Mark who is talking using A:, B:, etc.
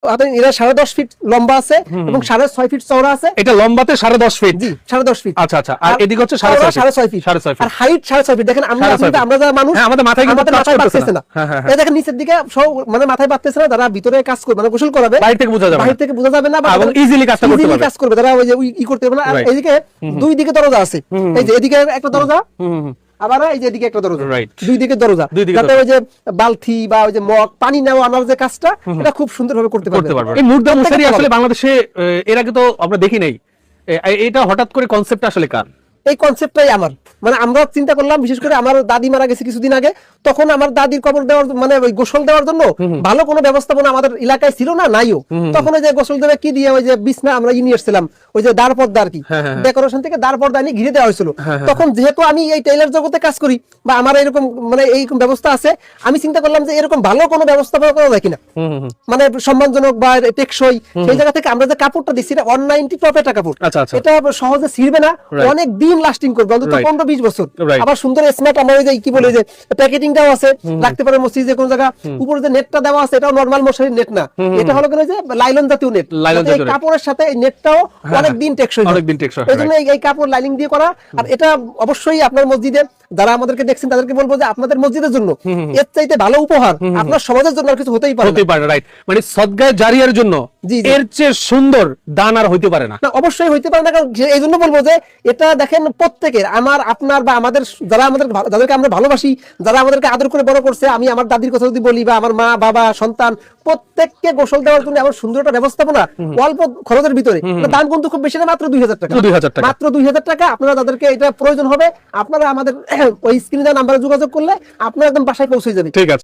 A: এরা 10.5 ফিট লম্বা আছে এবং 6.5 ফিট চওড়া আছে।
B: এটা লম্বাতে 10.5 ফিট।
A: জি 10.5 ফিট।
B: আচ্ছা আচ্ছা। আর এদিকে হচ্ছে 6.5 ফিট।
A: 6.5 ফিট। আর হাইট 6.5 ফিট। দেখেন আমরা যা মানুষ
B: আমাদের মাথায় কিন্তু কাজ করতেছে না।
A: এই দেখেন নিচের দিকে সব মানে মাথায় বাঁধতেছে না, যারা ভিতরে কাজ করবে মানে গোসল করাবে
B: বাইরে থেকে বোঝা যাবে না।
A: বাইরে থেকে বোঝা যাবে না
B: এবং ইজিলি কাজটা করতে পারবে।
A: কাজ করবে তারা ওই যে ই করতে পারবে না। আর এইদিকে দুই দিকে দরজা আছে। এই যে এদিকে একটা দরজা, আবার এই যে এদিকে একটা দরজা, দুই দিকে দরজা, যাতে ওই যে বালতি বা ওই যে মগ পানি নেওয়া আনার যে কাজটা এটা খুব সুন্দরভাবে করতে পারবে।
B: এই মুর্দা মশারি আসলে বাংলাদেশে এর আগে তো আমরা দেখি নাই, এটা হঠাৎ করে কনসেপ্ট আসলে কার?
A: এই কনসেপ্টটাই আমার, মানে আমরা চিন্তা করলাম, বিশেষ করে আমার দাদি মারা গেছে কিছুদিন আগে, তখন আমার দাদির কবর দেওয়ার মানে ওই গোসল দেওয়ার জন্য ভালো কোনো ব্যবস্থাপনা আমাদের এলাকায় ছিল না, নাইও। তখন ওই যে গোসল দেবে কি দিয়ে ওই যে বিছনা আমরা নিয়ে এসেছিলাম, ওই যে দাঁড় পর্দা আর কি, ডেকোরেশন থেকে দাঁড় পর্দা নিয়ে ঘিরে দেওয়া হয়েছিল। তখন যেহেতু আমি এই টেইলার জগতে কাজ করি বা আমার এরকম মানে এইরকম ব্যবস্থা আছে, আমি চিন্তা করলাম যে এরকম ভালো কোনো ব্যবস্থাপনা করা যায় কিনা, মানে সম্মানজনক বা টেকসই। সেই জায়গা থেকে আমরা যে কাপড়টা দিচ্ছি এটা 190 টপ একটা কাপড়, এটা সহজে ছিঁড়বে না, অনেক দিন লাস্টিং করবে, অন্তত 15-20 বছর। আবার সুন্দর স্মার্ট আমরা ওই যে কি বলে যে প্যাকেটিংটাও আছে, রাখতে পারে মসজিদ যে কোন জায়গা। উপরে যে নেটটা দেওয়া আছে এটাও নরমাল মশারির নেট না, এটা হলো কেন যে লাইলন জাতীয় নেট, এই কাপড়ের সাথে এই নেটটাও অনেক দিন টেকসই, এইজন্য এই কাপড় লাইনিং দিয়ে করা। আর এটা অবশ্যই আপনার মসজিদে যারা আমাদেরকে দেখছেন তাদেরকে বলবো যে আপনাদের মসজিদের জন্য এর চাইতে ভালো উপহার আপনার সমাজের জন্য আর কিছু হতেই পারে না।
B: রাইট, মানে সদগায়ে জারিয়ার জন্য এর চেয়ে সুন্দর দান আর হইতে পারে না।
A: অবশ্যই হইতে পারে না, কারণ এই জন্য বলবো যে এটা দেখেন প্রত্যেকের, আমার আপনার বা আমাদের যাদেরকে আমরা ভালোবাসি, যারা আমাদেরকে আদর করে বড় করছে, আমি আমার দাদির কথা যদি বলি বা আমার মা বাবা সন্তান প্রত্যেককে গোসল দেওয়ার জন্য এমন সুন্দর একটা ব্যবস্থাপনা অল্প খরচের ভিতরে। দাম কিন্তু খুব বেশি না, মাত্র 2000 টাকা, মাত্র 2000 টাকা। আপনারা যাদেরকে এটা প্রয়োজন হবে আপনারা আমাদের ওই স্ক্রিনে নাম্বারে যোগাযোগ করলে আপনারা একদম বাসায় পৌঁছে যাবে।
B: ঠিক আছে।